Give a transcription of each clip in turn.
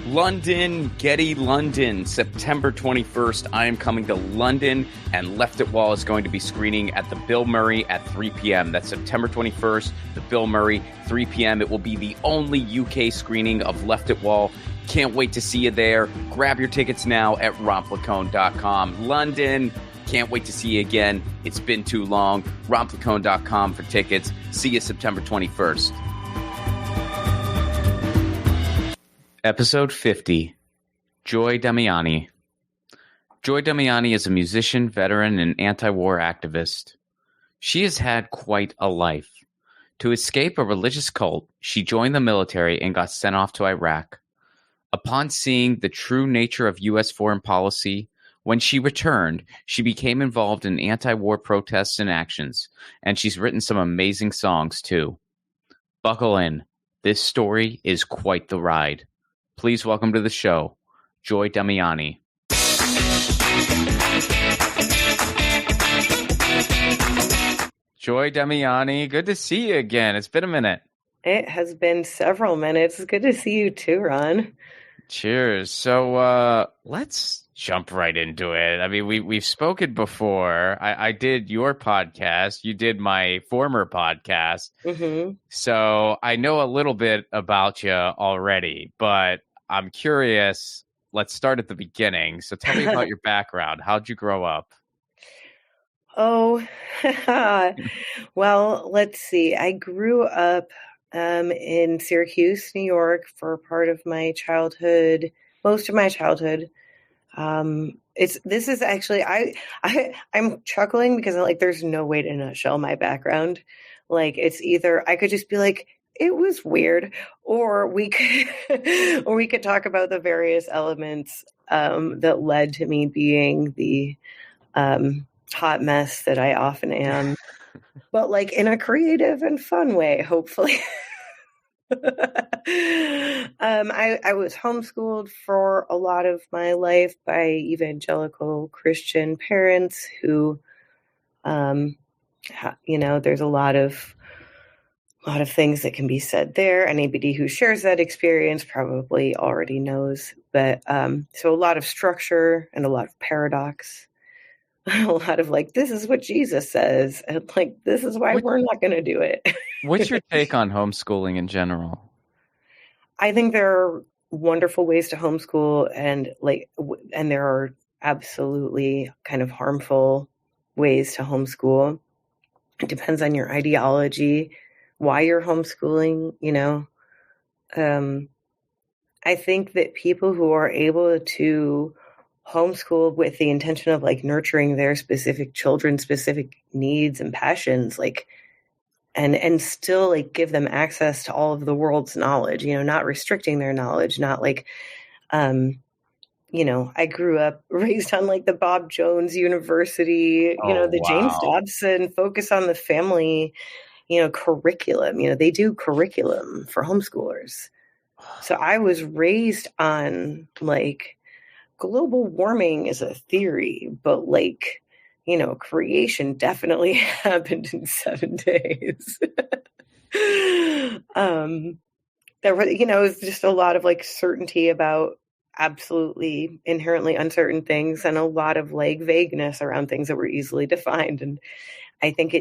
London, Getty, London, September 21st. I am coming to London, and Left It Wall is going to be screening at the Bill Murray at 3 p.m. That's September 21st, the Bill Murray, 3 p.m. It will be the only UK screening of Left It Wall. Can't wait to see you there. Grab your tickets now at romplicone.com. London, can't wait to see you again. It's been too long. romplicone.com for tickets. See you September 21st. Episode 50, Joy Damiani. Joy Damiani is a musician, veteran, and anti-war activist. She has had quite a life. To escape a religious cult, she joined the military and got sent off to Iraq. Upon seeing the true nature of U.S. foreign policy, when she returned, she became involved in anti-war protests and actions, and she's written some amazing songs too. Buckle in. This story is quite the ride. Please welcome to the show, Joy Damiani. Joy Damiani, good to see you again. It's been a minute. It has been several minutes. It's good to see you too, Ron. Cheers. So let's jump right into it. I mean, we've spoken before. I did your podcast. You did my former podcast. Mm-hmm. So I know a little bit about you already, but I'm curious. Let's start at the beginning. So tell me about your background. How'd you grow up? Oh, well, let's see. I grew up in Syracuse, New York for part of my childhood, most of my childhood. This is actually, I'm chuckling because there's no way to nutshell my background. Like, it's either I could just be like, it was weird, or we could talk about the various elements that led to me being the hot mess that I often am, but like in a creative and fun way, hopefully. I was homeschooled for a lot of my life by evangelical Christian parents who, there's a lot of things that can be said there. Anybody who shares that experience probably already knows, but so a lot of structure and a lot of paradox. A lot of this is what Jesus says, and this is why we're not going to do it. What's your take on homeschooling in general? I think there are wonderful ways to homeschool, and there are absolutely kind of harmful ways to homeschool. It depends on your ideology, why you're homeschooling. I think that people who are able to homeschool with the intention of nurturing their specific children's specific needs and passions, and still give them access to all of the world's knowledge, not restricting their knowledge, not I grew up raised on the Bob Jones University, James Dobson focus on the family, curriculum, they do curriculum for homeschoolers. So I was raised on global warming is a theory, but creation definitely happened in 7 days. There was, it was just a lot of certainty about absolutely inherently uncertain things, and a lot of vagueness around things that were easily defined. And I think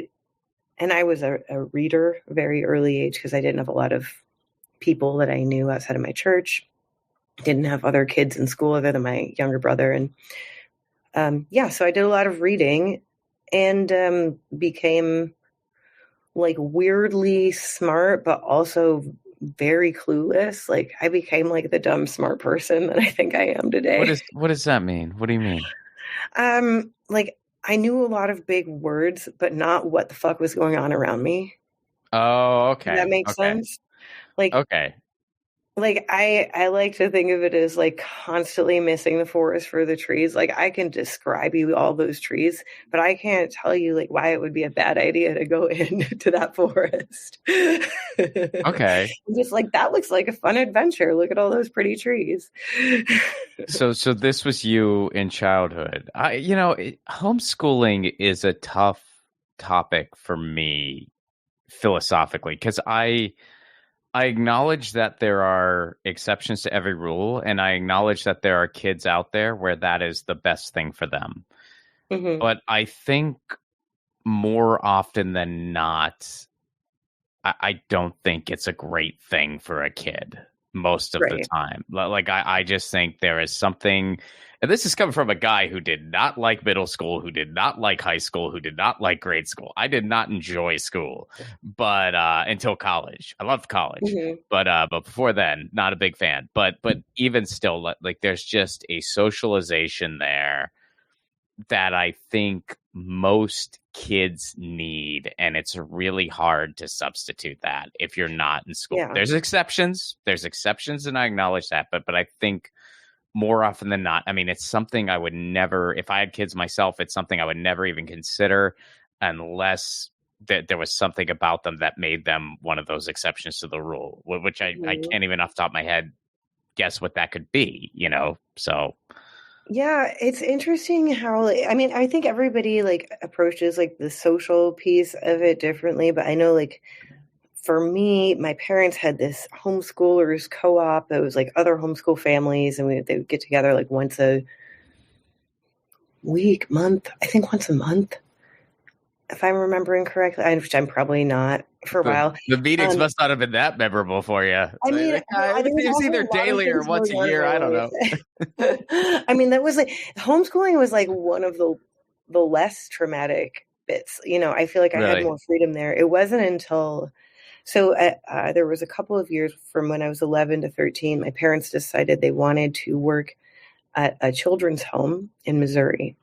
and I was a reader very early age because I didn't have a lot of people that I knew outside of my church. Didn't have other kids in school other than my younger brother. And so I did a lot of reading and became weirdly smart, but also very clueless. I became the dumb, smart person that I think I am today. What does that mean? What do you mean? I knew a lot of big words, but not what the fuck was going on around me. Oh, okay. Does that make sense? Okay. I like to think of it as constantly missing the forest for the trees. I can describe you all those trees, but I can't tell you why it would be a bad idea to go into that forest. Okay. Just that looks like a fun adventure. Look at all those pretty trees. So this was you in childhood. Homeschooling is a tough topic for me philosophically because I acknowledge that there are exceptions to every rule, and I acknowledge that there are kids out there where that is the best thing for them. Hmm. But I think more often than not, I don't think it's a great thing for a kid most of the Right. time. Like I just think there is something, and this is coming from a guy who did not like middle school, who did not like high school, who did not like grade school. I did not enjoy school, but until college, I loved college. Hmm. But before then, not a big fan. But even still, like there's just a socialization there that I think most kids need, and it's really hard to substitute that if you're not in school. Yeah. There's exceptions, and I acknowledge that, but I think more often than not, I mean, it's something I would never, if I had kids myself, it's something I would never even consider unless that there was something about them that made them one of those exceptions to the rule, which I Mhm. can't even off the top of my head guess what that could be, So Yeah, it's interesting how, like, I mean, I think everybody like approaches like the social piece of it differently, but I know like for me, my parents had this homeschoolers co-op that was like other homeschool families, and they would get together like once a week, month, I think once a month, if I'm remembering correctly, which I'm probably not for a while. the meetings Um, must not have been that memorable for you. I mean, well, there was It was also either a lot of daily or things once going a on in year. my I don't know. life. I mean, that was like homeschooling was like one of the less traumatic bits. I feel like I had Really? more freedom there. It wasn't until there was a couple of years from when I was 11 to 13. My parents decided they wanted to work at a children's home in Missouri.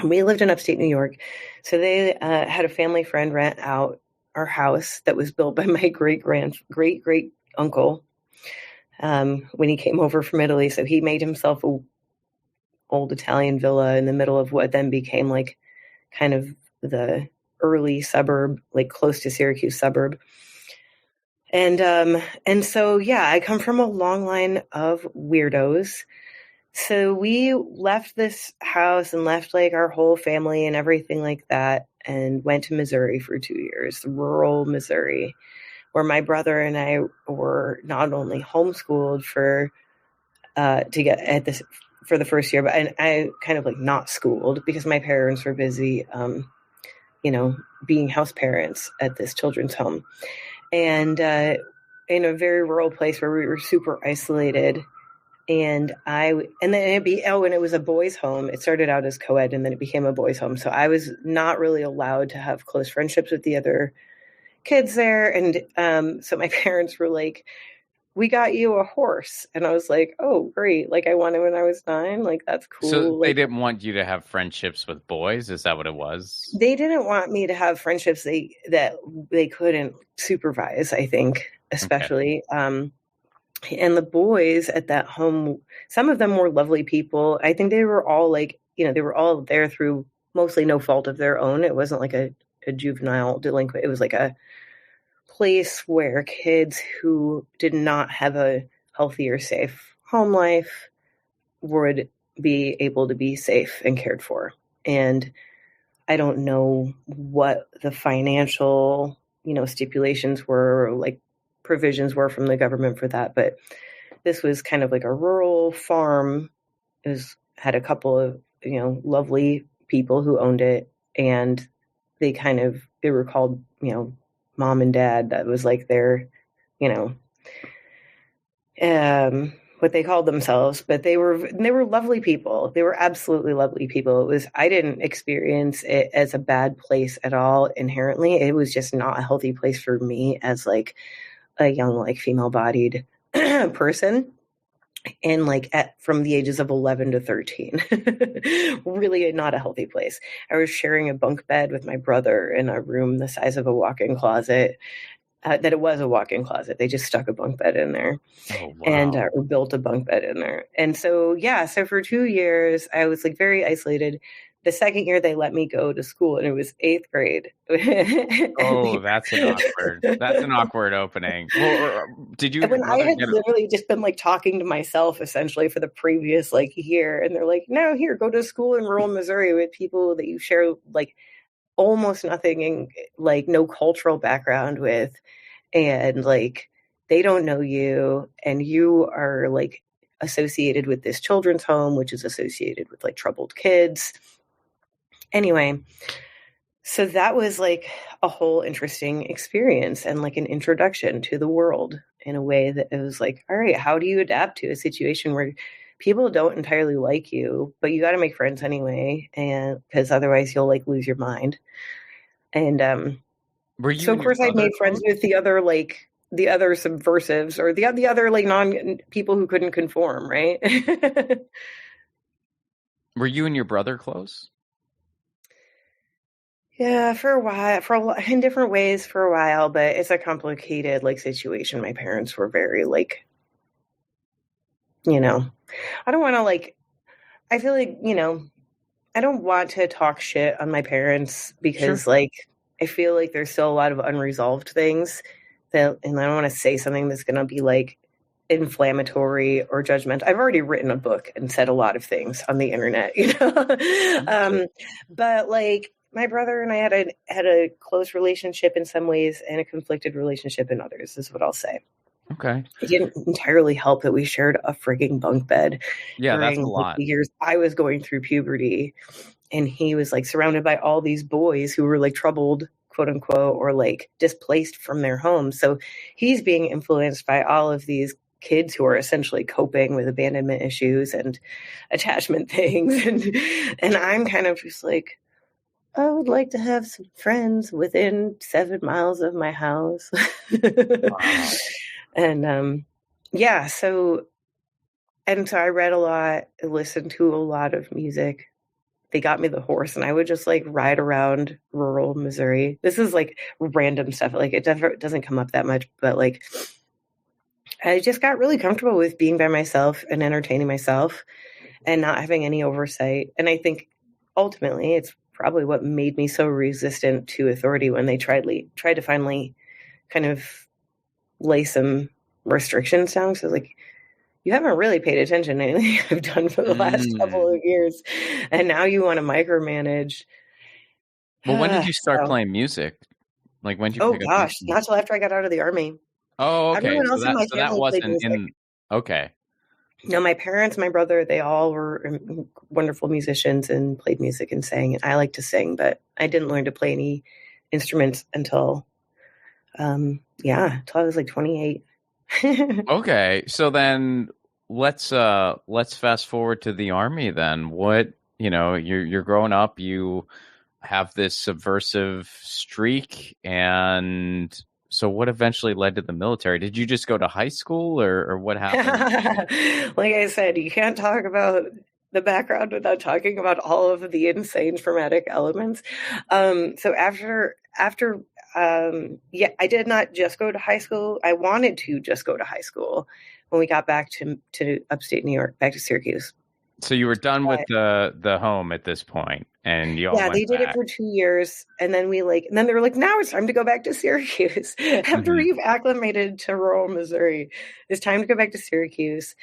We lived in upstate New York, so they had a family friend rent out our house that was built by my great great uncle when he came over from Italy. So he made himself a old Italian villa in the middle of what then became like kind of the early suburb, like close to Syracuse suburb. And so yeah, I come from a long line of weirdos. So we left this house and left like our whole family and everything like that and went to Missouri for 2 years, rural Missouri, where my brother and I were not only homeschooled to get at this for the first year, but I kind of like not schooled because my parents were busy, you know, being house parents at this children's home, and in a very rural place where we were super isolated. And then and it was a boys' home. It started out as co-ed, and then it became a boys' home. So I was not really allowed to have close friendships with the other kids there. And so my parents were like, "We got you a horse," and I was like, "Oh, great! Like I wanted when I was 9. Like that's So cool." they Like didn't want you to have friendships with boys? Is that what it was? they didn't want me to have friendships that they couldn't supervise. I think, Okay. especially. And the boys at that home, some of them were lovely people. I think they were all like, they were all there through mostly no fault of their own. It wasn't like a juvenile delinquent. It was like a place where kids who did not have a healthy or safe home life would be able to be safe and cared for. And I don't know what the financial, stipulations were, or like provisions were from the government for that, but this was kind of like a rural farm. Had a couple of, lovely people who owned it, and they were called, mom and dad. That was like their, you know, what they called themselves, but they were lovely people. They were absolutely lovely people. I didn't experience it as a bad place at all inherently. It was just not a healthy place for me as like a young, like female bodied person. And like from the ages of 11 to 13, really not a healthy place. I was sharing a bunk bed with my brother in a room the size of a walk-in closet. That it was a walk-in closet. They just stuck a bunk bed in there Oh, and wow. or built a bunk bed in there. And so, yeah, so for 2 years, I was like very isolated. The second year, they let me go to school, and it was eighth grade. Oh, that's an awkward opening. Well, did your When I brother had get literally just been like talking to myself essentially for the previous like year, and they're like, "No, here, go to school in rural Missouri with people that you share like almost nothing and like no cultural background with," and like they don't know you, and you are like associated with this children's home, which is associated with like troubled kids. Anyway, so that was like a whole interesting experience and like an introduction to the world in a way that it was like, all right, how do you adapt to a situation where people don't entirely like you, but you got to make friends anyway, and because otherwise you'll like lose your mind. And Were you so of and your course I brother made friends close? with the other subversives, or the other like non people who couldn't conform, right? Were you and your brother close? Yeah, for a while, in different ways for a while, but it's a complicated like situation. My parents were very like, you know, I don't want to like, I feel like, I don't want to talk shit on my parents Sure. because like I feel like there's still a lot of unresolved things that, and I don't want to say something that's going to be like inflammatory or judgmental. I've already written a book and said a lot of things on the internet, but like my brother and I had a close relationship in some ways and a conflicted relationship in others, is what I'll say. Okay. It didn't entirely help that we shared a frigging bunk bed Yeah, that's during a like, lot. the years I was going through puberty, and he was like surrounded by all these boys who were like troubled, quote unquote, or like displaced from their homes. So he's being influenced by all of these kids who are essentially coping with abandonment issues and attachment things, and I'm kind of just like, I would like to have some friends within 7 miles of my house. Wow. And yeah, so I read a lot, listened to a lot of music. They got me the horse, and I would just like ride around rural Missouri. This is like random stuff. Like it doesn't come up that much, but like I just got really comfortable with being by myself and entertaining myself and not having any oversight. And I think ultimately it's probably what made me so resistant to authority when they tried to finally kind of lay some restrictions down. So like, you haven't really paid attention to anything I've done for the last couple Mm. of years, and now you want to micromanage. Well, when did you start So, playing music? Like when did you oh pick up gosh, instruments? not till after I got out of the army. Oh, okay. Everyone So else in my that family played wasn't music. in. Okay. No, my parents, my brother, they all were wonderful musicians and played music and sang. And I like to sing, but I didn't learn to play any instruments until, until I was like 28. Okay. So then let's fast forward to the army then. What, you're growing up, you have this subversive streak, and so what eventually led to the military? Did you just go to high school, or what happened? Like I said, you can't talk about the background without talking about all of the insane traumatic elements. So after, I did not just go to high school. I wanted to just go to high school when we got back to upstate New York, back to Syracuse. So you were done with But the home at this point, and you all yeah, went they did it back. for 2 years, and then and then they were like, now it's time to go back to Syracuse. After Hmm. you've acclimated to rural Missouri, it's time to go back to Syracuse,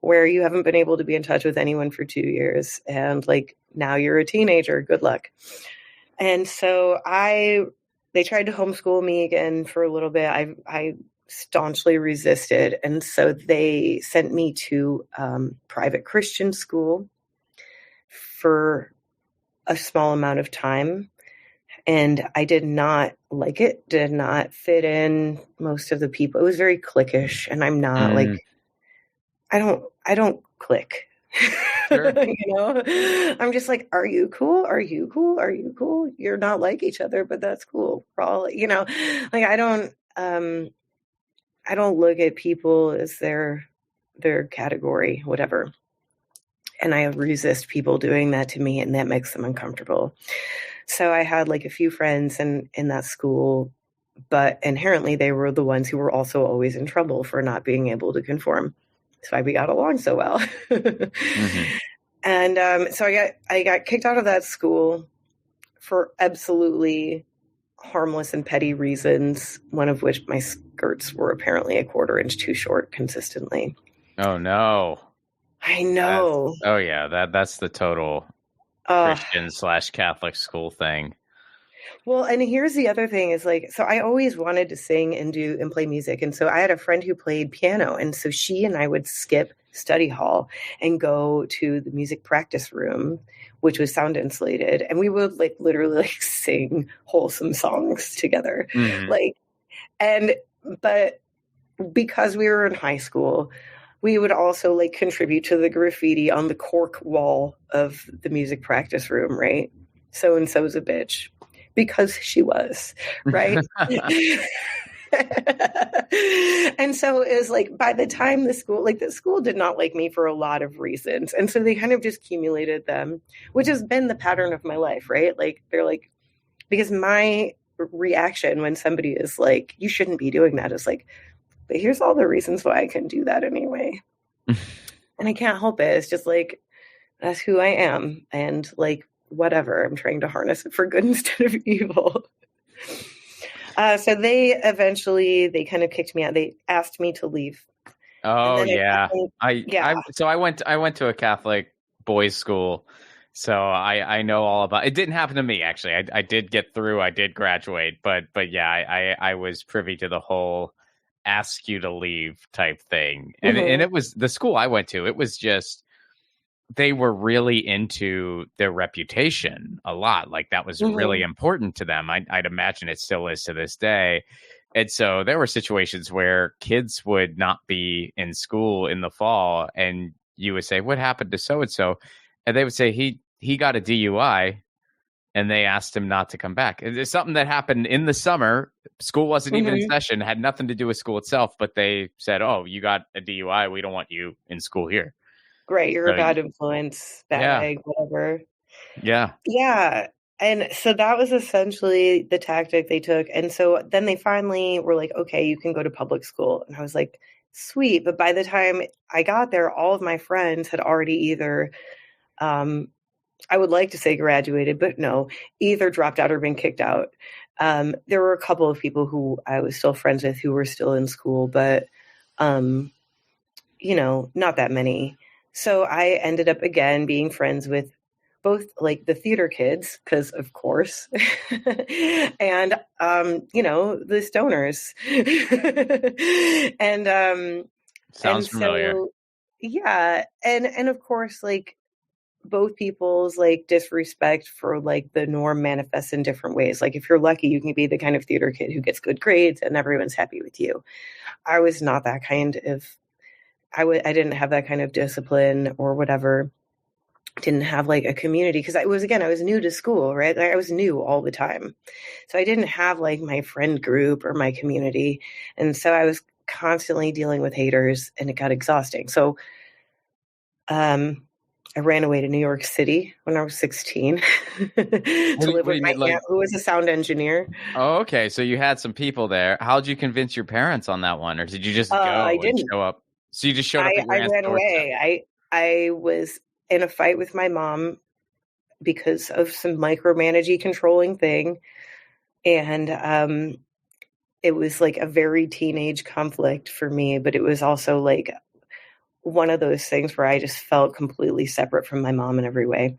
where you haven't been able to be in touch with anyone for 2 years, and like now you're a teenager. Good luck. And so they tried to homeschool me again for a little bit. I staunchly resisted, and so they sent me to private Christian school for a small amount of time, and I did not like it, did not fit in. Most of the people, it was very cliquish, and I'm not like, Mm, I don't click. sure. I'm just like, are you cool? Are you cool? Are you cool? You're not like each other, but that's cool. We're all, like I don't look at people as their category, whatever. And I resist people doing that to me, and that makes them uncomfortable. So I had like a few friends in that school, but inherently they were the ones who were also always in trouble for not being able to conform. That's why we got along so well. Hmm. And so I got kicked out of that school for absolutely harmless and petty reasons, one of which my skirts were apparently a quarter inch too short consistently. Oh no. I That's know. yeah, that's the total Uh, Christian/Catholic school thing. Well, and here's the other thing is like, so I always wanted to sing and do and play music. And so I had a friend who played piano. And so she and I would skip study hall and go to the music practice room, which was sound insulated. And we would like literally like sing wholesome songs together. Hmm. Like, and, but because we were in high school, we would also like contribute to the graffiti on the cork wall of the music practice room, right? So and so's a bitch because she was, right? And so it was like by the time the school did not like me for a lot of reasons. And so they kind of just accumulated them, which has been the pattern of my life, right? Like they're like, because my reaction when somebody is like, you shouldn't be doing that is like, but here's all the reasons why I can do that anyway. And I can't help it. It's just like, that's who I am. And like, whatever, I'm trying to harness it for good instead of evil. So they kind of kicked me out. They asked me to leave. And Oh then yeah. yeah. I went to a Catholic boys' school. So I know all about it. Didn't happen to me actually. I did get through, I did graduate, but yeah, I was privy to the whole ask you to leave type thing. And Mhm. it was the school I went to, it was just they were really into their reputation a lot. Like that was really Mhm. important to them. I'd imagine it still is to this day. And so there were situations where kids would not be in school in the fall, and you would say, "What happened to so and so?" And they would say, "He got a DUI." And they asked him not to come back. It's something that happened in the summer. School wasn't even in Mhm. session, had nothing to do with school itself, but they said, "Oh, you got a DUI. We don't want you in school here." Great, you're a So bad influence, bad yeah, egg, whatever. yeah. Yeah. And so that was essentially the tactic they took. And so then they finally were like, okay, you can go to public school. And I was like, sweet. But by the time I got there, all of my friends had already either, um, I would like to say graduated, but no, either dropped out or been kicked out. There were a couple of people who I was still friends with who were still in school, but, um, not that many. So I ended up again being friends with both like the theater kids, because of course, and the stoners. and Sounds and familiar. so yeah, and of course like both people's like disrespect for like the norm manifests in different ways. Like if you're lucky, you can be the kind of theater kid who gets good grades and everyone's happy with you. I was not that kind of I didn't have that kind of discipline or whatever. Didn't have like a community because I was new to school, right? Like, I was new all the time. So I didn't have like my friend group or my community. And so I was constantly dealing with haters and it got exhausting. So um I ran away to New York City when I was 16 to live with Wait a my minute, like, aunt who was a sound engineer. oh, okay. So you had some people there. How'd you convince your parents on that one, or did you just I go and didn't. show up? So you just showed up at your I aunt's ran doorstep. away. I was in a fight with my mom because of some micromanaging controlling thing. And it was like a very teenage conflict for me, but it was also like one of those things where I just felt completely separate from my mom in every way.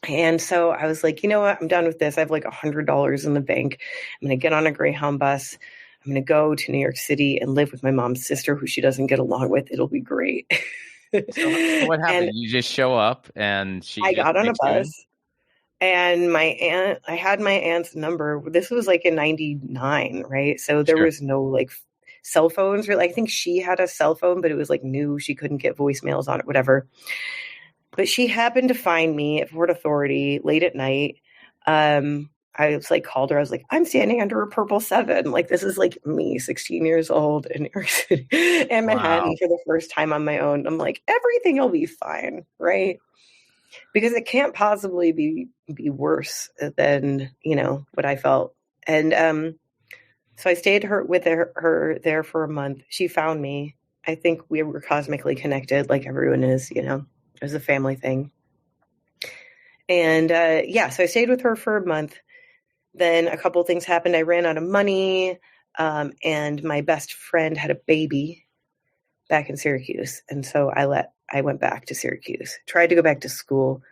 And so I was like, you know what? I'm done with this. I have like $100 in the bank. I'm going to get on a Greyhound bus. I'm going to go to New York City and live with my mom's sister, who she doesn't get along with. It'll be great. So what And happened? You just show up and she I just got on a takes you in? bus. And I had my aunt's number. This was like in 99, right? So there Sure. was no like cell phones. Really. I think she had a cell phone, but it was like new. She couldn't get voicemails on it, whatever. But she happened to find me at Port Authority late at night. I was like, called her. I was like, I'm standing under a purple 7. Like, this is like me, 16 years old in New York City and Wow. Manhattan for the first time on my own. I'm like, everything will be fine, right? Because it can't possibly be worse than what I felt. And so I stayed with her there for a month. She found me. I think we were cosmically connected, like everyone is. It was a family thing. And yeah, so I stayed with her for a month. Then a couple of things happened. I ran out of money, and my best friend had a baby back in Syracuse, and so I went back to Syracuse. Tried to go back to school,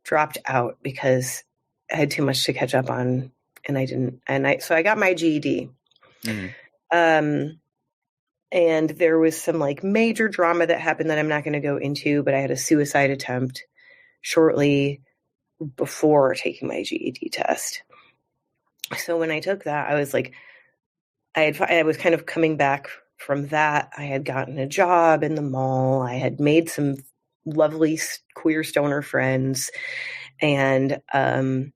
dropped out because I had too much to catch up on and so I got my GED. Mm. And there was some like major drama that happened that I'm not going to go into, but I had a suicide attempt shortly before taking my GED test. So when I took that, I was like, I was kind of coming back from that. I had gotten a job in the mall. I had made some lovely queer stoner friends, and I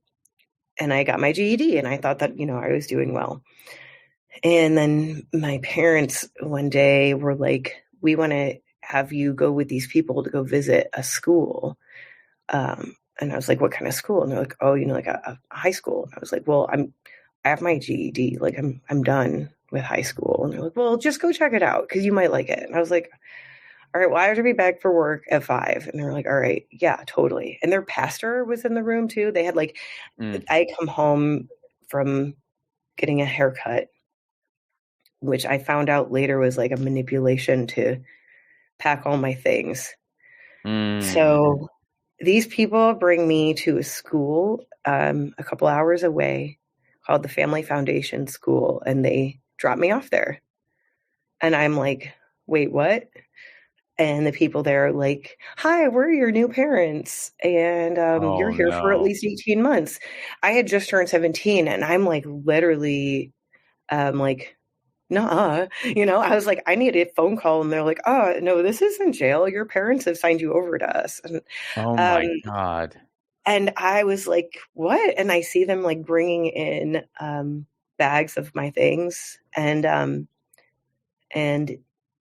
got my GED, and I thought that, I was doing well. And then my parents one day were like, we want to have you go with these people to go visit a school. And I was like, what kind of school? And they're like, oh, like a high school. And I was like, well, I have my GED. Like I'm done with high school. And they're like, well, just go check it out because you might like it. And I was like, all right, well, I have to be back for work at 5. And they're like, all right, yeah, totally. And their pastor was in the room too. They had I come home from getting a haircut, which I found out later was like a manipulation to pack all my things. So these people bring me to a school a couple hours away called the Family Foundation School, and they drop me off there. And I'm like, wait, what? And the people there are like, hi, we're your new parents, and you're here for at least 18 months. I had just turned 17, and I'm like literally like, nuh-uh. I was like, I need a phone call. And they're like, oh, no, this isn't jail. Your parents have signed you over to us. And, oh, my God. And I was like, what? And I see them like bringing in bags of my things. And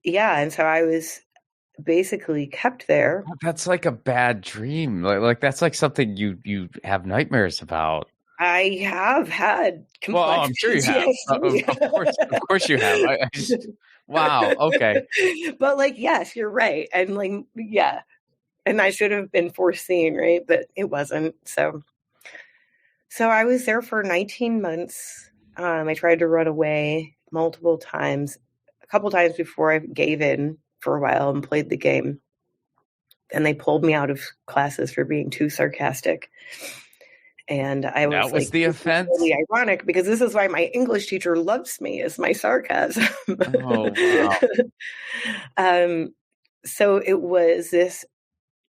yeah. And so I was basically kept there. That's like a bad dream. Like that's like something you have nightmares about. I have had complex well, I'm sure you have. Of course you have. I just, wow. Okay. But like, yes, you're right. And like, yeah. And I should have been foreseen, right? But it wasn't. So I was there for 19 months. I tried to run away multiple times, a couple times before I gave in for a while and played the game. And they pulled me out of classes for being too sarcastic. And I was that was like, the offense. Really ironic because this is why my English teacher loves me, is my sarcasm. Oh, wow. So it was this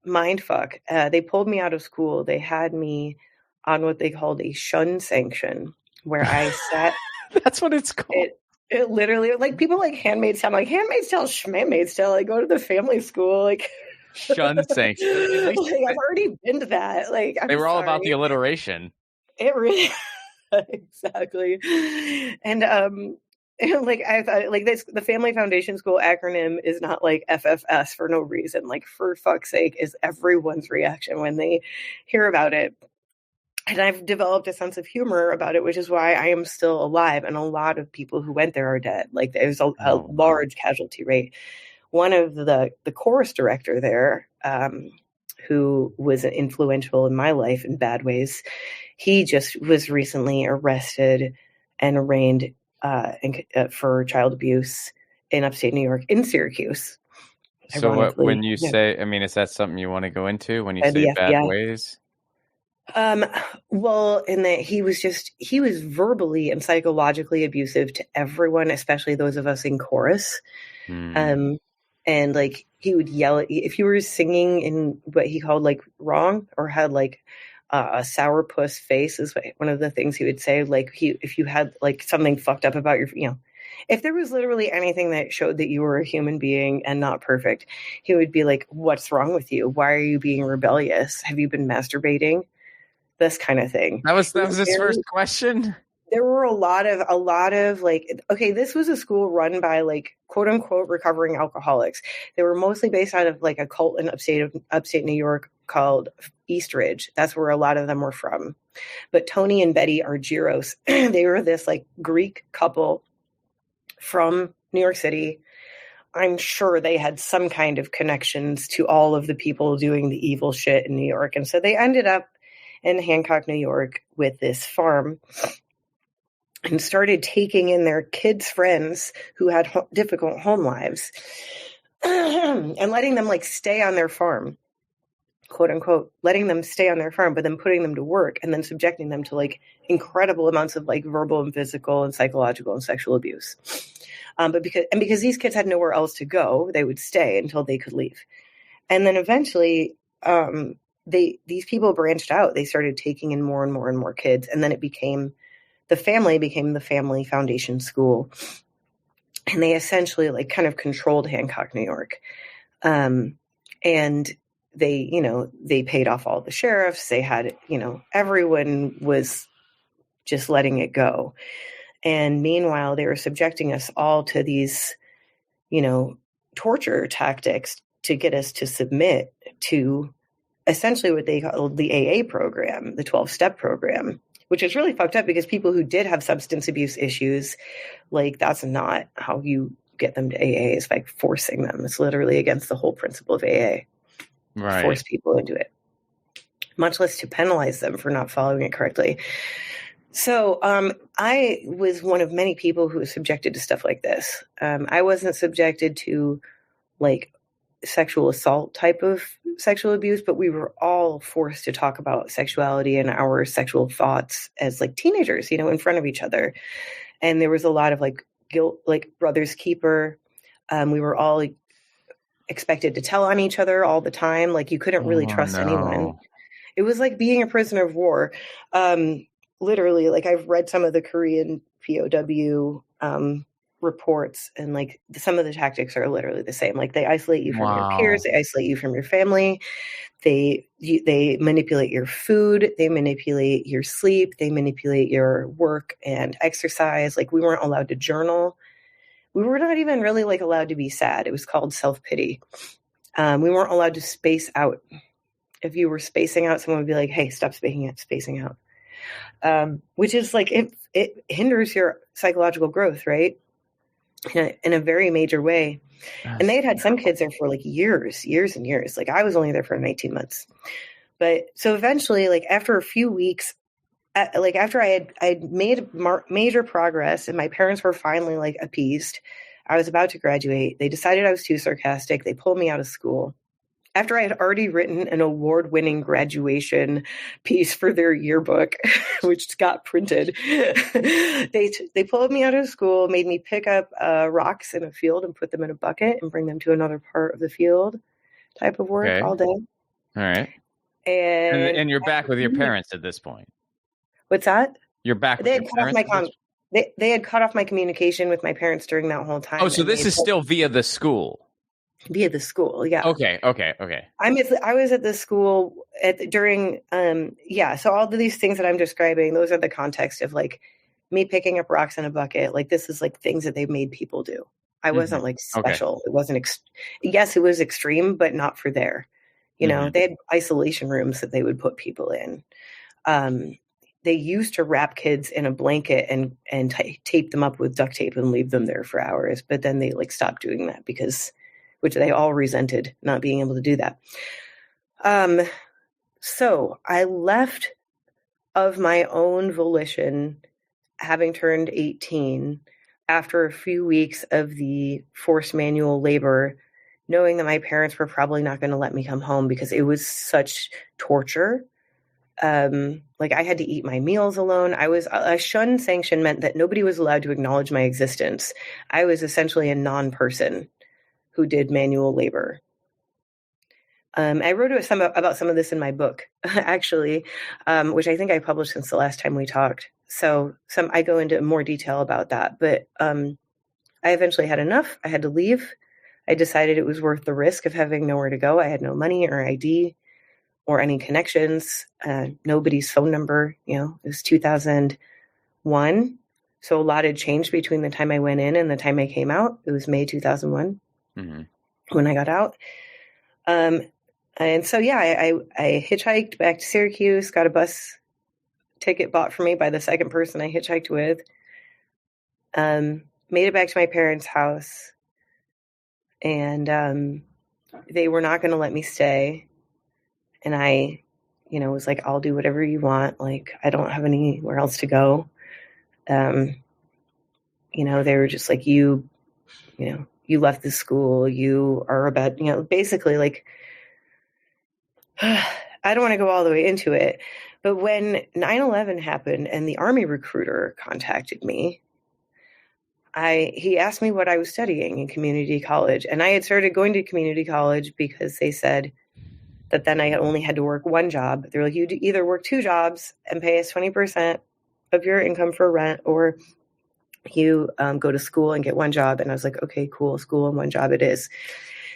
mind fuck. They pulled me out of school. They had me on what they called a shun sanction, where I sat. That's what it's called. It literally, like, people like Handmaid's Tale. I'm like, Handmaid's Tale, Schmandmaid's Tale. I go to the family school, like. Shun sanction. Like, I've already been to that. Like, they were all about the alliteration. It really exactly. And like I thought, like this, the Family Foundation School acronym is not like FFS for no reason. Like, for fuck's sake, is everyone's reaction when they hear about it. And I've developed a sense of humor about it, which is why I am still alive. And a lot of people who went there are dead. Like, there's a large casualty rate. One of the chorus director there, who was influential in my life in bad ways, he just was recently arrested and arraigned for child abuse in upstate New York, in Syracuse. So when you say, I mean, is that something you want to go into when you say bad ways? Well, in that he was verbally and psychologically abusive to everyone, especially those of us in chorus. And like, he would yell at you if you were singing in what he called like wrong, or had like a sourpuss face, is one of the things he would say. Like, if you had like something fucked up about your, if there was literally anything that showed that you were a human being and not perfect, he would be like, what's wrong with you? Why are you being rebellious? Have you been masturbating? This kind of thing. That was his first question. There were a lot of like, okay, this was a school run by like quote unquote recovering alcoholics. They were mostly based out of like a cult in upstate New York called East Ridge. That's where a lot of them were from. But Tony and Betty Argyros, they were this like Greek couple from New York City. I'm sure they had some kind of connections to all of the people doing the evil shit in New York. And so they ended up in Hancock, New York with this farm, and started taking in their kids' friends who had difficult home lives and letting them like stay on their farm. quote unquote, letting them stay on their farm, but then putting them to work and then subjecting them to like incredible amounts of like verbal and physical and psychological and sexual abuse. But because these kids had nowhere else to go, they would stay until they could leave. And then eventually, these people branched out. They started taking in more and more and more kids. And then the family foundation school. And they essentially like kind of controlled Hancock, New York. And they paid off all the sheriffs. They had, everyone was just letting it go. And meanwhile, they were subjecting us all to these, torture tactics to get us to submit to essentially what they called the AA program, the 12-step program, which is really fucked up because people who did have substance abuse issues, like that's not how you get them to AA, is by forcing them. It's literally against the whole principle of AA. Right. Force people into it, much less to penalize them for not following it correctly. So I was one of many people who was subjected to stuff like this. I wasn't subjected to like sexual assault type of sexual abuse, but we were all forced to talk about sexuality and our sexual thoughts as like teenagers, in front of each other. And there was a lot of like guilt, like brother's keeper. We were all expected to tell on each other all the time. Like you couldn't really trust anyone. It was like being a prisoner of war. Literally, like I've read some of the Korean POW reports, and like some of the tactics are literally the same. Like they isolate you from your peers, they isolate you from your family, they manipulate your food, they manipulate your sleep, they manipulate your work and exercise. Like we weren't allowed to journal. We were not even really like allowed to be sad. It was called self-pity. We weren't allowed to space out. If you were spacing out, someone would be like, hey, stop spacing out. Which is like, it hinders your psychological growth, right? In a very major way. And they had some kids there for like years and years. Like I was only there for 19 months. But so eventually, like after a few weeks, like after I had made major progress and my parents were finally like appeased, I was about to graduate. They decided I was too sarcastic. They pulled me out of school. After I had already written an award-winning graduation piece for their yearbook, which got printed, they pulled me out of school, made me pick up rocks in a field and put them in a bucket and bring them to another part of the field type of work all day. All right. And you're back with your parents at this point. What's that? You're back with your parents? They had cut off my communication with my parents during that whole time. Oh, so this is still via the school. Via the school, yeah. Okay. I was at the school during. So all of these things that I'm describing, those are the context of like me picking up rocks in a bucket. Like this is like things that they've made people do. I wasn't like special. It wasn't. Yes, it was extreme, but not for there. They had isolation rooms that they would put people in. They used to wrap kids in a blanket and tape them up with duct tape and leave them there for hours. But then they like stopped doing that which they all resented, not being able to do that. So I left of my own volition, having turned 18, after a few weeks of the forced manual labor, knowing that my parents were probably not going to let me come home because it was such torture. Like I had to eat my meals alone. A shun sanction meant that nobody was allowed to acknowledge my existence. I was essentially a non-person who did manual labor. I wrote about some of this in my book, actually, which I think I published since the last time we talked. So I go into more detail about that. But I eventually had enough. I had to leave. I decided it was worth the risk of having nowhere to go. I had no money or ID or any connections, nobody's phone number. It was 2001. So a lot had changed between the time I went in and the time I came out. It was May 2001 when I got out. And so, I hitchhiked back to Syracuse, got a bus ticket bought for me by the second person I hitchhiked with, made it back to my parents' house, and they were not going to let me stay. And I, was like, I'll do whatever you want. Like, I don't have anywhere else to go. They were just like, you left the school, you are about, basically like, I don't want to go all the way into it, but when 9/11 happened and the Army recruiter contacted me, he asked me what I was studying in community college. And I had started going to community college because they said that then I only had to work one job. They're like, you either work two jobs and pay us 20% of your income for rent, or you go to school and get one job. And I was like, okay, cool, school and one job it is.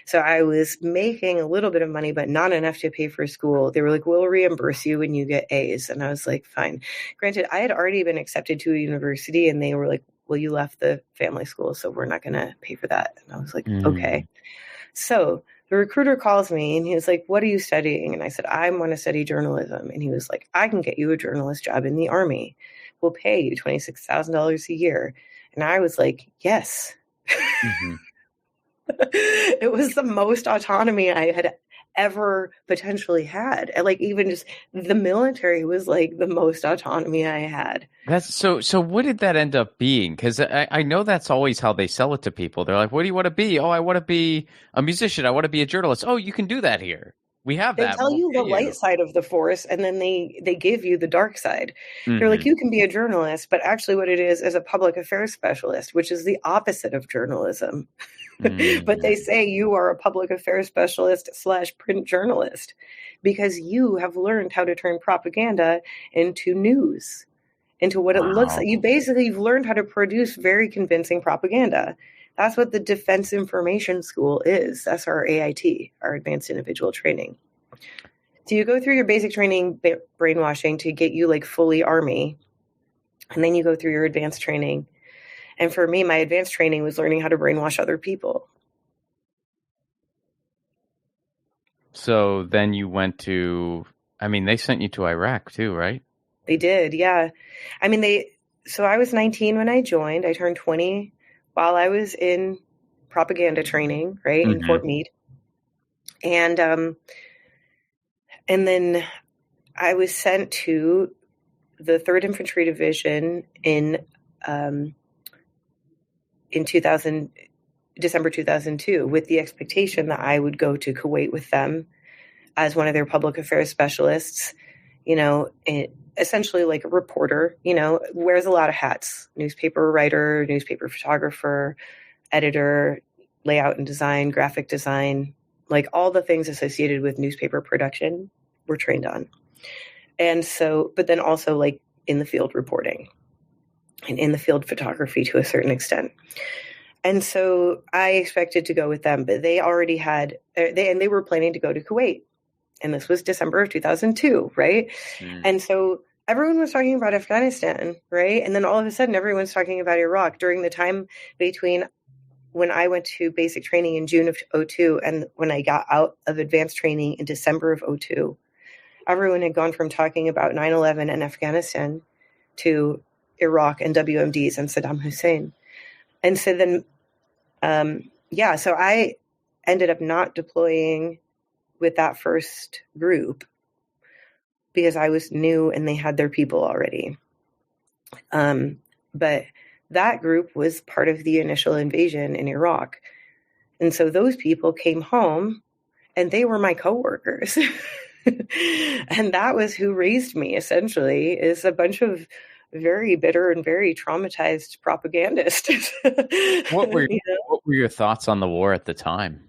So I was making a little bit of money, but not enough to pay for school. They were like, we'll reimburse you when you get A's. And I was like, fine. Granted, I had already been accepted to a university, and they were like, well, you left the family school, so we're not going to pay for that. And I was like, okay. So the recruiter calls me and he was like, what are you studying? And I said, I want to study journalism. And he was like, I can get you a journalist job in the Army. We'll pay you $26,000 a year. And I was like, yes. Mm-hmm. It was the most autonomy I had ever potentially had. And like, even just the military was like the most autonomy I had. That's so what did that end up being? Because I know that's always how they sell it to people. They're like, what do you want to be? Oh, I want to be a musician. I want to be a journalist. Oh, you can do that here. We have that. They tell you the light side of the force, and then they give you the dark side. Mm-hmm. They're like, you can be a journalist, but actually what it is a public affairs specialist, which is the opposite of journalism. Mm-hmm. But they say you are a public affairs specialist / print journalist because you have learned how to turn propaganda into news, into what it looks like. You've learned how to produce very convincing propaganda. That's what the Defense Information School is. That's our AIT, our Advanced Individual Training. So you go through your basic training, brainwashing, to get you like fully Army. And then you go through your advanced training. And for me, my advanced training was learning how to brainwash other people. So then you went to, they sent you to Iraq too, right? They did, yeah. So I was 19 when I joined. I turned 20 while I was in propaganda training, right, in Fort Meade. And then I was sent to the 3rd Infantry Division in December 2002, with the expectation that I would go to Kuwait with them as one of their public affairs specialists, essentially like a reporter, wears a lot of hats: newspaper writer, newspaper photographer, editor, layout and design, graphic design, like all the things associated with newspaper production we're trained on. And so, but then also like in the field reporting and in the field photography to a certain extent. And so I expected to go with them, but they already had, they were planning to go to Kuwait. And this was December of 2002, right? And so everyone was talking about Afghanistan, right? And then all of a sudden, everyone's talking about Iraq during the time between when I went to basic training in June of 2002 and when I got out of advanced training in December of 2002. Everyone had gone from talking about 9/11 and Afghanistan to Iraq and WMDs and Saddam Hussein. And so then, so I ended up not deploying with that first group because I was new and they had their people already. But that group was part of the initial invasion in Iraq. And so those people came home and they were my coworkers. And that was who raised me, essentially, is a bunch of very bitter and very traumatized propagandists. What were your thoughts on the war at the time?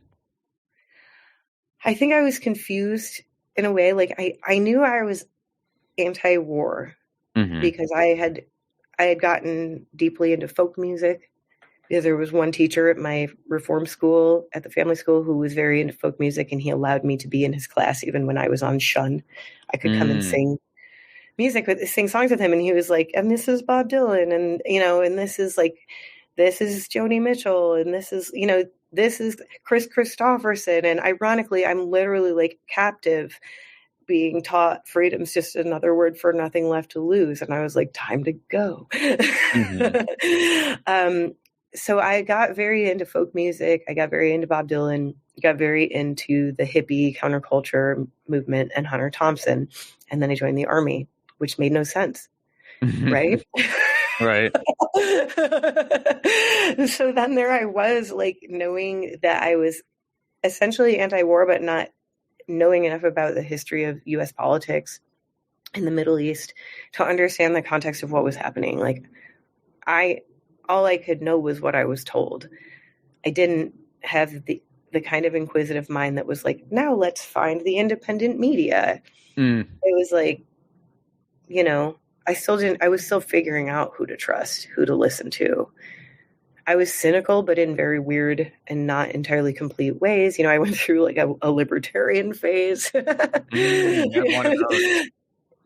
I think I was confused in a way. Like I knew I was anti-war because I had gotten deeply into folk music because there was one teacher at my reform school, at the family school, who was very into folk music, and he allowed me to be in his class even when I was on shun. I could come and sing songs with him, and he was like, and this is Bob Dylan, and and this is Joni Mitchell, and this is Chris Christopherson. And ironically, I'm literally like captive, being taught freedom's just another word for nothing left to lose. And I was like, time to go. So I got very into folk music. I got very into Bob Dylan, got very into the hippie counterculture movement and Hunter Thompson. And then I joined the Army, which made no sense. Right? Right. So then there I was, like, knowing that I was essentially anti-war, but not knowing enough about the history of US politics in the Middle East to understand the context of what was happening. Like all I could know was what I was told. I didn't have the kind of inquisitive mind that was like, now let's find the independent media. It was like, I was still figuring out who to trust, who to listen to. I was cynical, but in very weird and not entirely complete ways. I went through like a libertarian phase. One of those.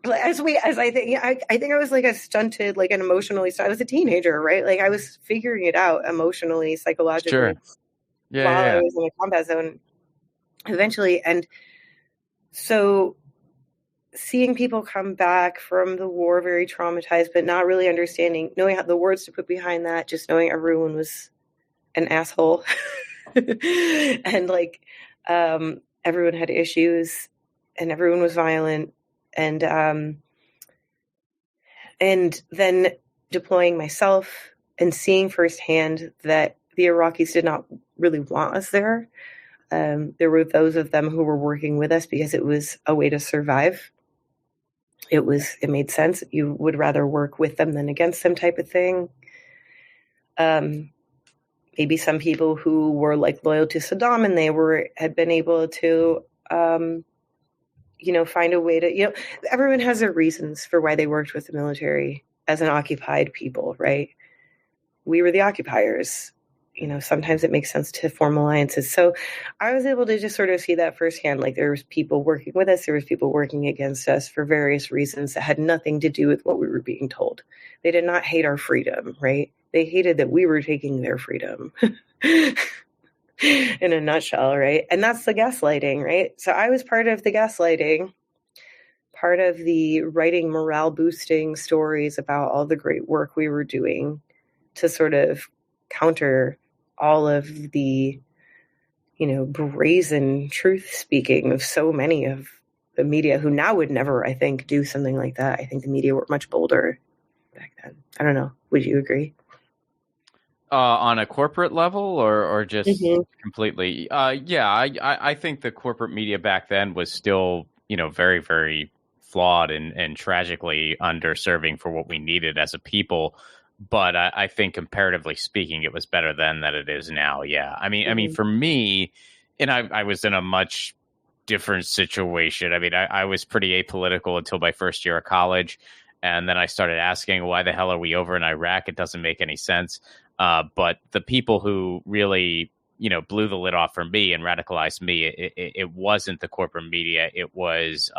I think I was like a stunted, like an emotionally. I was a teenager, right? Like I was figuring it out emotionally, psychologically, Sure. I was in a combat zone. Eventually, and so seeing people come back from the war very traumatized, but not really knowing how the words to put behind that, just knowing everyone was an asshole, and like everyone had issues, and everyone was violent. And then deploying myself and seeing firsthand that the Iraqis did not really want us there. There were those of them who were working with us because it was a way to survive. It made sense. You would rather work with them than against them, type of thing. Maybe some people who were like loyal to Saddam and had been able to find a way to, everyone has their reasons for why they worked with the military as an occupied people, right? We were the occupiers. Sometimes it makes sense to form alliances. So I was able to just sort of see that firsthand. Like there was people working with us, there was people working against us for various reasons that had nothing to do with what we were being told. They did not hate our freedom, right? They hated that we were taking their freedom. In a nutshell, right? And that's the gaslighting, right? So I was part of the gaslighting, part of the writing morale boosting stories about all the great work we were doing to sort of counter all of the, brazen truth speaking of so many of the media who now would never, I think, do something like that. I think the media were much bolder back then. I don't know. Would you agree? On a corporate level or just completely? I think the corporate media back then was still, very, very flawed and tragically underserving for what we needed as a people. But I think comparatively speaking, it was better then than it is now. Yeah. I mean, for me, and I was in a much different situation. I mean, I was pretty apolitical until my first year of college. And then I started asking, why the hell are we over in Iraq? It doesn't make any sense. But the people who really, blew the lid off for me and radicalized me, it wasn't the corporate media. It was,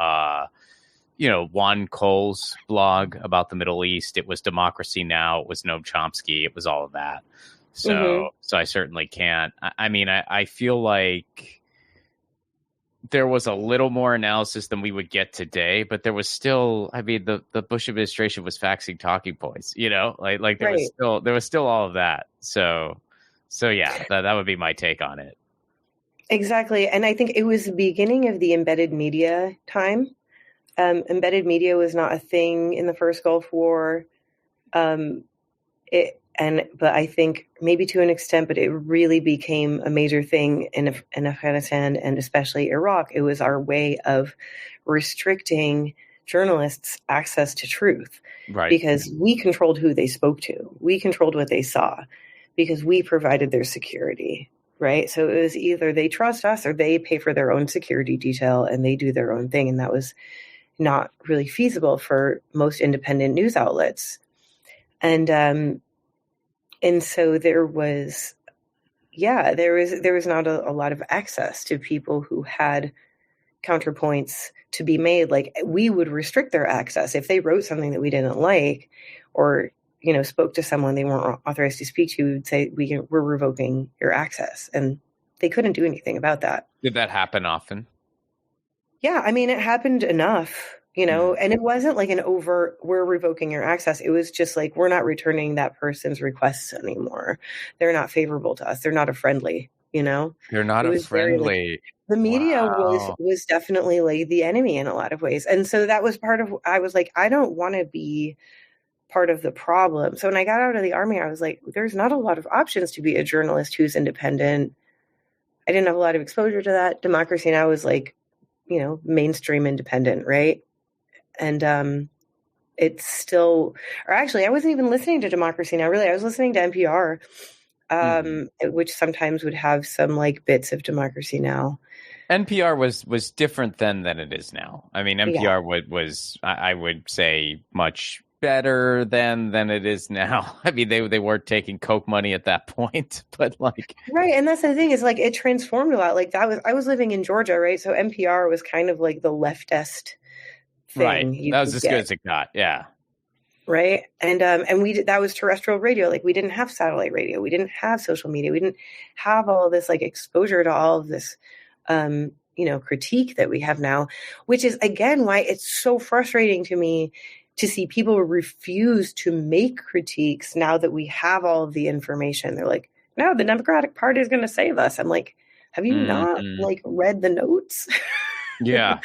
Juan Cole's blog about the Middle East. It was Democracy Now! It was Noam Chomsky. It was all of that. So I certainly can't. I feel like there was a little more analysis than we would get today, but there was still, the Bush administration was faxing talking points, like there was still all of that. So yeah, that would be my take on it. Exactly. And I think it was the beginning of the embedded media time. Embedded media was not a thing in the first Gulf War. But I think maybe to an extent, but it really became a major thing in Afghanistan and especially Iraq. It was our way of restricting journalists' access to truth, right? Because we controlled who they spoke to. We controlled what they saw because we provided their security, right? So it was either they trust us or they pay for their own security detail and they do their own thing. And that was not really feasible for most independent news outlets. And so there was not a lot of access to people who had counterpoints to be made. Like we would restrict their access if they wrote something that we didn't like, or spoke to someone they weren't authorized to speak to. We would say we're revoking your access, and they couldn't do anything about that. Did that happen often? Yeah, I mean, it happened enough. And it wasn't like an overt, we're revoking your access. It was just like, we're not returning that person's requests anymore. They're not favorable to us. They're not a friendly, They're not a friendly. The media was definitely like the enemy in a lot of ways. And so that was part of, I was like, I don't want to be part of the problem. So when I got out of the Army, I was like, there's not a lot of options to be a journalist who's independent. I didn't have a lot of exposure to that. Democracy Now! Was like mainstream independent, right? And it's still, or actually, I wasn't even listening to Democracy Now! Really, I was listening to NPR, which sometimes would have some like bits of Democracy Now! NPR was different then than it is now. I mean, Yeah. NPR was I would say much better than it is now. I mean, they weren't taking Coke money at that point, but like Right, and that's the thing is like it transformed a lot. Like I was living in Georgia, right? So NPR was kind of like the leftist right, thing you that was could as good get, as it got. Yeah. right? And we did, that was terrestrial radio. Like we didn't have satellite radio, we didn't have social media, we didn't have all this like exposure to all of this, critique that we have now. Which is again why it's so frustrating to me to see people refuse to make critiques now that we have all of the information. They're like, no, the Democratic Party is going to save us. I'm like, have you not like read the notes? Yeah.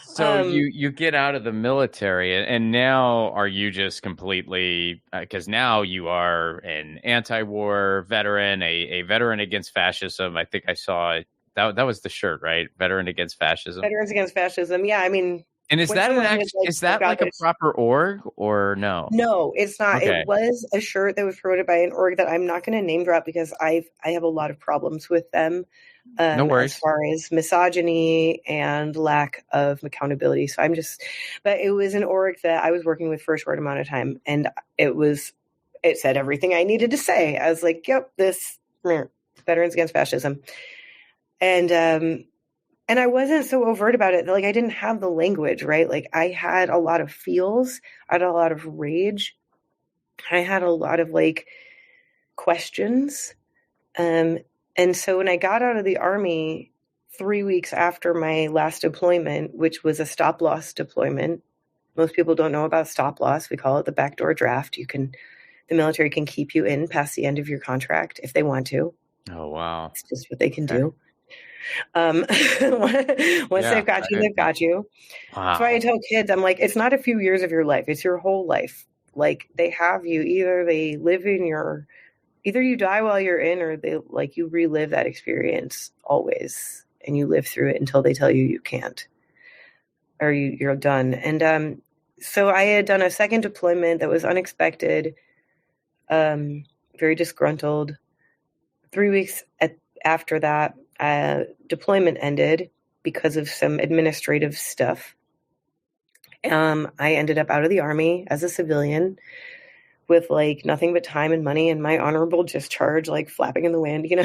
So you get out of the military, and now are you just completely, because now you are an anti-war veteran, a veteran against fascism. I think I saw that was the shirt, right? Veteran against fascism. Veterans Against Fascism. Yeah, I mean, And is that is that like a proper org or no? No, it's not. Okay. It was a shirt that was promoted by an org that I'm not going to name drop because I have a lot of problems with them. No worries. As far as misogyny and lack of accountability. So but it was an org that I was working with for a short amount of time, and it said everything I needed to say. I was like, yep, this Veterans Against Fascism. And I wasn't so overt about it. Like I didn't have the language, right? Like I had a lot of feels, I had a lot of rage. I had a lot of like questions. And so when I got out of the Army 3 weeks after my last deployment, which was a stop loss deployment, most people don't know about stop loss. We call it the backdoor draft. The military can keep you in past the end of your contract if they want to. Oh, wow. It's just what they can do. Once they've got you, they've got you. Wow. That's why I tell kids, I'm like, it's not a few years of your life. It's your whole life. Like they have you, either you die while you're in, or you relive that experience always, and you live through it until they tell you can't, or you're done. And so I had done a second deployment that was unexpected, very disgruntled. 3 weeks after that, deployment ended because of some administrative stuff. I ended up out of the Army as a civilian with like nothing but time and money and my honorable discharge, like flapping in the wind, and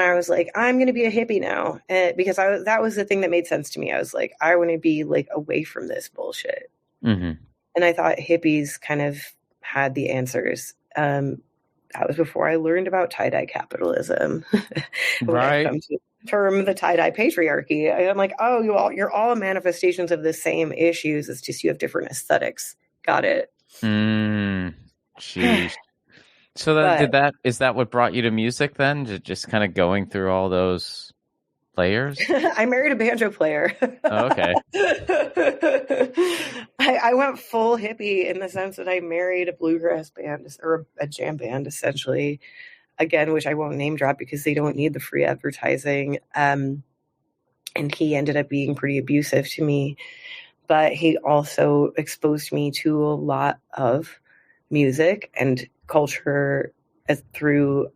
I was like, I'm going to be a hippie now, because that was the thing that made sense to me. I was like, I want to be like away from this bullshit. Mm-hmm. And I thought hippies kind of had the answers. That was before I learned about tie-dye capitalism. Right. Come to the term the tie-dye patriarchy. I'm like, oh, you're all manifestations of the same issues. It's just you have different aesthetics. Got it. Jeez. So is that what brought you to music then? Just kind of going through all those players? I married a banjo player. Oh, okay. I went full hippie in the sense that I married a bluegrass band, or a jam band, essentially. Again, which I won't name drop because they don't need the free advertising. And he ended up being pretty abusive to me. But he also exposed me to a lot of music and culture through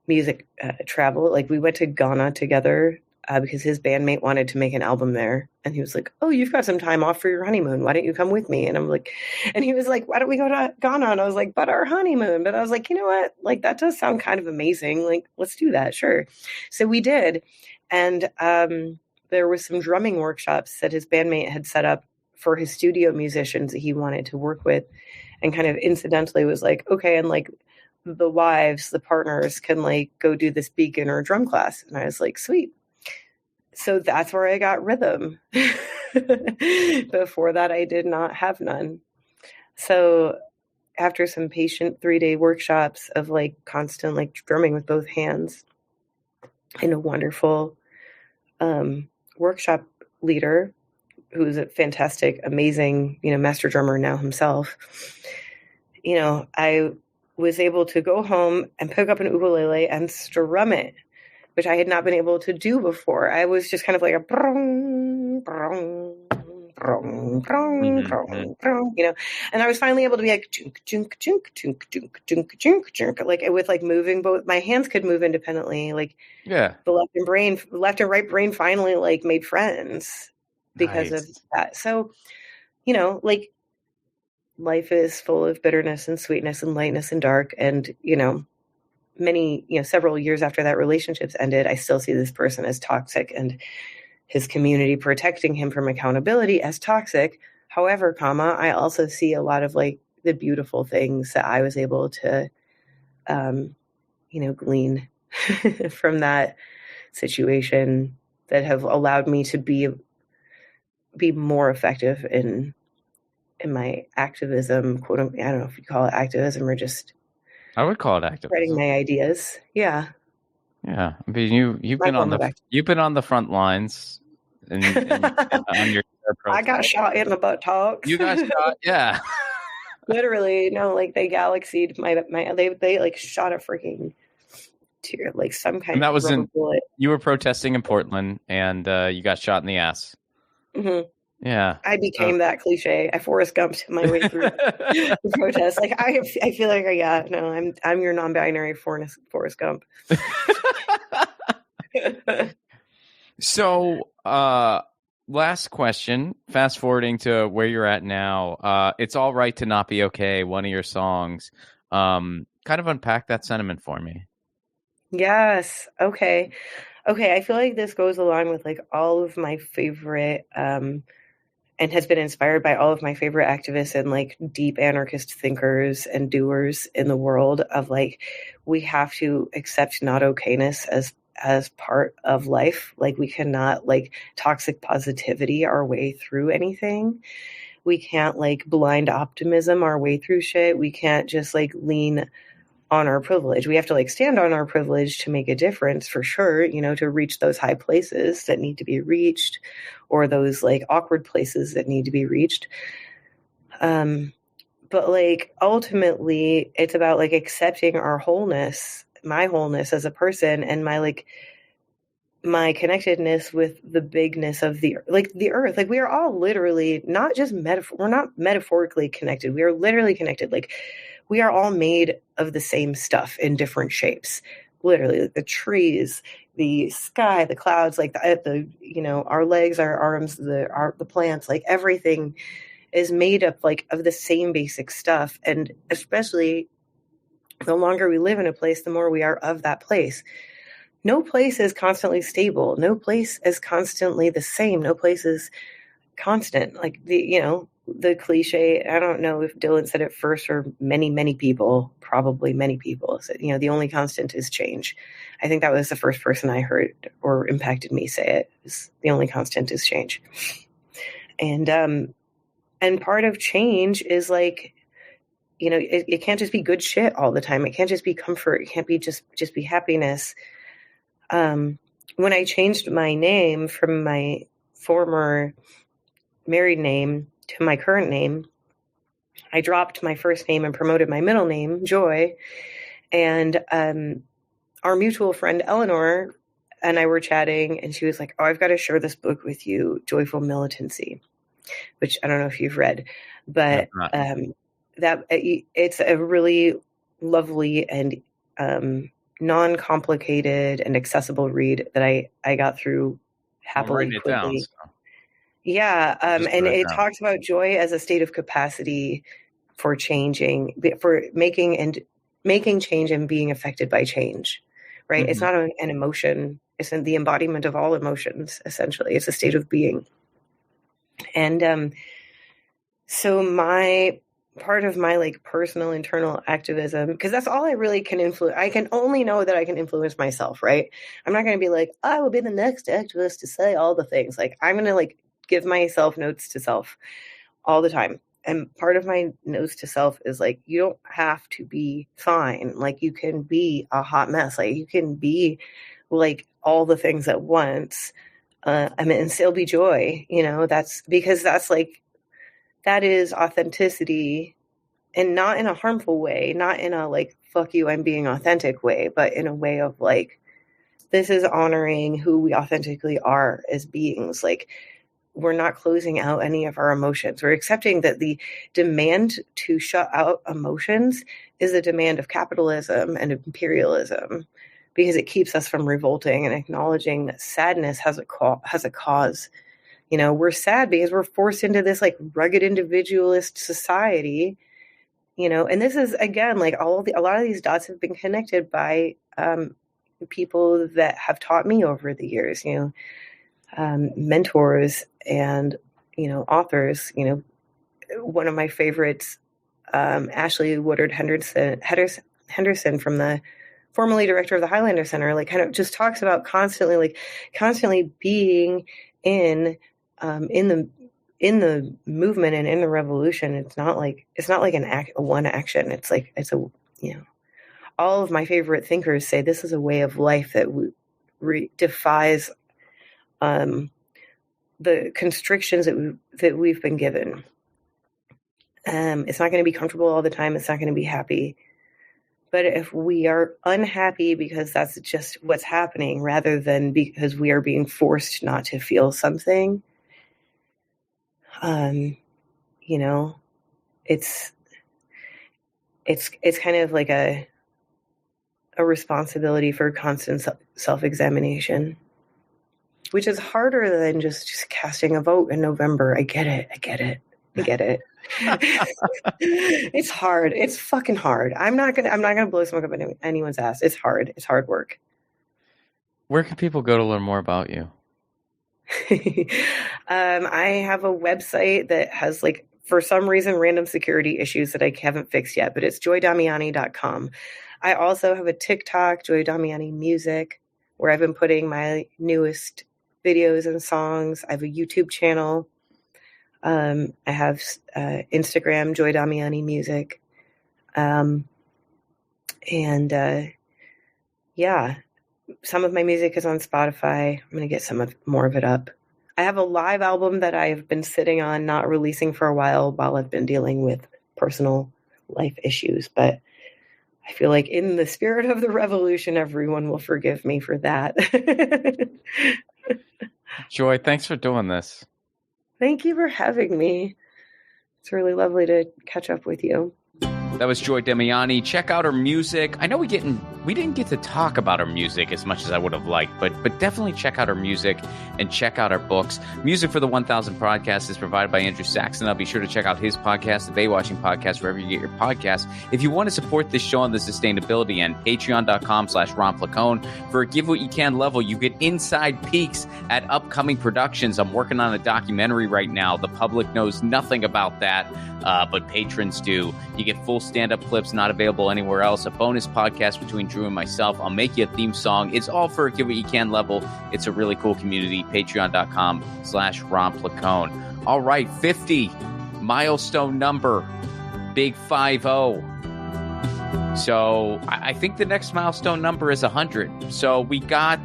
music travel. Like we went to Ghana together because his bandmate wanted to make an album there. And he was like, oh, you've got some time off for your honeymoon. Why don't you come with me? And I'm like, and he was like, why don't we go to Ghana? And I was like, but our honeymoon. But I was like, you know what? Like, that does sound kind of amazing. Like, let's do that. Sure. So we did. And there was some drumming workshops that his bandmate had set up for his studio musicians that he wanted to work with, and kind of incidentally was like, okay, and like the wives, the partners can like go do this beginner drum class. And I was like, sweet. So that's where I got rhythm. Before that, I did not have none. So after some patient 3-day workshops of like constant like drumming with both hands, and a wonderful workshop leader who's a fantastic, amazing, master drummer now himself, I was able to go home and pick up an ukulele and strum it. which I had not been able to do before. I was just kind of like a brong, brong, brong, brong, brong, brong, and I was finally able to be like junk, junk, junk, junk, junk, junk, junk, junk, like with like moving both my hands could move independently. Like Yeah. the left and right brain finally like made friends because of that. So, like life is full of bitterness and sweetness and lightness and dark. And, several years after that relationships ended, I still see this person as toxic and his community protecting him from accountability as toxic. However, I also see a lot of like the beautiful things that I was able to, glean from that situation that have allowed me to be more effective in my activism, quote unquote. I don't know if you call it activism or just I would call it activism. spreading my ideas. Yeah. Yeah. I mean, you've been on the front lines and on your I got shot in the buttocks. You got shot, yeah. Literally, like they galaxied they like shot a freaking tear, like some kind and that was of bullet. You were protesting in Portland and you got shot in the ass. Mm-hmm. Yeah. I became that cliche. I Forrest Gumped my way through the protest. Like I feel like I'm your non-binary Forrest Gump. So, last question, fast forwarding to where you're at now. It's All Right to Not Be Okay, one of your songs. Kind of unpack that sentiment for me. Yes. Okay. I feel like this goes along with like all of my favorite, and has been inspired by all of my favorite activists and like deep anarchist thinkers and doers in the world of like, we have to accept not okayness as part of life. Like we cannot like toxic positivity our way through anything. We can't like blind optimism our way through shit. We can't just like lean on our privilege. We have to like stand on our privilege to make a difference for sure, to reach those high places that need to be reached or those like awkward places that need to be reached. But like ultimately it's about like accepting our wholeness, my wholeness as a person and my connectedness with the bigness of the earth. Like we are all literally not just we're not metaphorically connected. We are literally connected. Like we are all made of the same stuff in different shapes. Literally, like the trees, the sky, the clouds, like our legs, our arms, the plants, like everything is made up like of the same basic stuff. And especially the longer we live in a place, the more we are of that place. No place is constantly stable. No place is constantly the same. No place is constant. Like the cliche, I don't know if Dylan said it first or many people, probably many people said, the only constant is change. I think that was the first person I heard or impacted me say it. The only constant is change. And part of change is like, it can't just be good shit all the time. It can't just be comfort. It can't be just be happiness. When I changed my name from my former married name to my current name, I dropped my first name and promoted my middle name, Joy. And our mutual friend, Eleanor, and I were chatting, and she was like, "Oh, I've got to share this book with you, Joyful Militancy," which I don't know if you've read, but it's a really lovely and non-complicated and accessible read that I got through happily, quickly. Down, so. Yeah, and it talks about joy as a state of capacity for changing, for making change and being affected by change, right? Mm-hmm. It's not an emotion. It's the embodiment of all emotions, essentially. It's a state of being. And so my part of my like personal internal activism, because that's all I really can influence. I can only know that I can influence myself, right? I'm not going to be like, I will be the next activist to say all the things. Like I'm going to like give myself notes to self all the time. And part of my notes to self is like, you don't have to be fine. Like you can be a hot mess. Like you can be like all the things at once. And still be joy, that's because that's like, that is authenticity, and not in a harmful way, not in a like, fuck you, I'm being authentic way, but in a way of like, this is honoring who we authentically are as beings. Like, we're not closing out any of our emotions. We're accepting that the demand to shut out emotions is a demand of capitalism and imperialism, because it keeps us from revolting, and acknowledging that sadness has a cause. You know, we're sad because we're forced into this like rugged individualist society, you know, and this is, again, like a lot of these dots have been connected by people that have taught me over the years, you know, mentors and, you know, authors. You know, one of my favorites, Ashley Woodard Henderson from the formerly director of the Highlander Center, like kind of just talks about constantly being in the movement and in the revolution. It's not like a one action. It's a, you know, all of my favorite thinkers say this is a way of life that defies the constrictions that we've been given. It's not going to be comfortable all the time. It's not going to be happy. But if we are unhappy because that's just what's happening, rather than because we are being forced not to feel something, you know, it's kind of like a responsibility for constant self-examination, which is harder than just casting a vote in November. I get it. It's hard. It's fucking hard. I'm not gonna blow smoke up anyone's ass. It's hard. It's hard work. Where can people go to learn more about you? I have a website that has, like, for some reason, random security issues that I haven't fixed yet, but it's joydamiani.com. I also have a TikTok, Joy Damiani Music, where I've been putting my newest videos and songs. I have a YouTube channel. I have Instagram, Joy Damiani Music. Yeah, some of my music is on Spotify. I'm going to get more of it up. I have a live album that I've been sitting on, not releasing for a while I've been dealing with personal life issues. But I feel like in the spirit of the revolution, everyone will forgive me for that. Joy, thanks for doing this. Thank you for having me. It's really lovely to catch up with you. That was Joy Damiani. Check out her music. I know we didn't get to talk about her music as much as I would have liked, but definitely check out her music and check out her books. Music for the 1000 podcast is provided by Andrew Saxon. I'll be sure to check out his podcast, the Baywatching Podcast, wherever you get your podcasts. If you want to support this show on the sustainability end, patreon.com/Ron Placone. For a give what you can level, you get inside peeks at upcoming productions. I'm working on a documentary right now. The public knows nothing about that, but patrons do. You get full stand-up clips not available anywhere else, a bonus podcast between Drew and myself. I'll make you a theme song. It's all for a give what you can level. It's a really cool community. Patreon.com/Ron Placone. All right, 50 milestone number, big 50. So I think the next milestone number is 100. So we got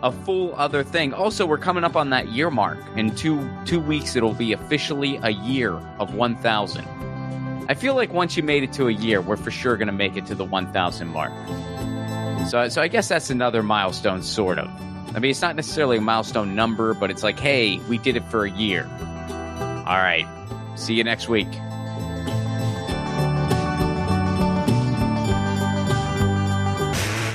a full other thing. Also, we're coming up on that year mark. In two weeks, it'll be officially a year of 1000. I feel like once you made it to a year, we're for sure going to make it to the 1000 mark. So I guess that's another milestone, sort of. I mean, it's not necessarily a milestone number, but it's like, hey, we did it for a year. All right. See you next week.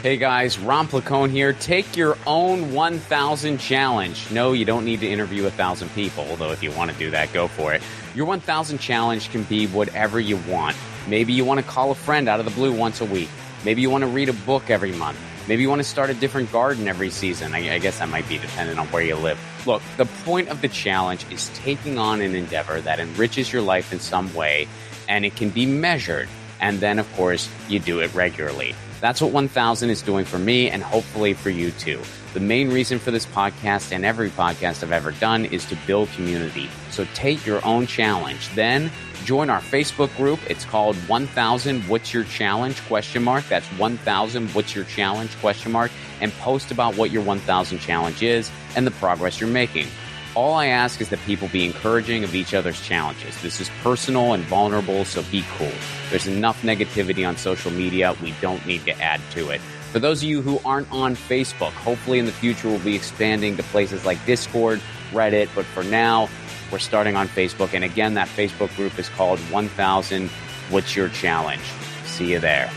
Hey guys, Ron Placone here. Take your own 1000 challenge. No, you don't need to interview 1,000 people, although if you want to do that, go for it. Your 1000 challenge can be whatever you want. Maybe you want to call a friend out of the blue once a week. Maybe you want to read a book every month. Maybe you want to start a different garden every season. I guess that might be dependent on where you live. Look, the point of the challenge is taking on an endeavor that enriches your life in some way, and it can be measured. And then, of course, you do it regularly. That's what 1000 is doing for me, and hopefully for you too. The main reason for this podcast and every podcast I've ever done is to build community. So take your own challenge. Then join our Facebook group. It's called 1000 What's Your Challenge? ? That's 1000 What's Your Challenge ? And post about what your 1000 challenge is and the progress you're making. All I ask is that people be encouraging of each other's challenges. This is personal and vulnerable, so be cool. There's enough negativity on social media. We don't need to add to it. For those of you who aren't on Facebook, hopefully in the future we'll be expanding to places like Discord, Reddit, but for now, we're starting on Facebook. And again, that Facebook group is called 1000 What's Your Challenge? See you there.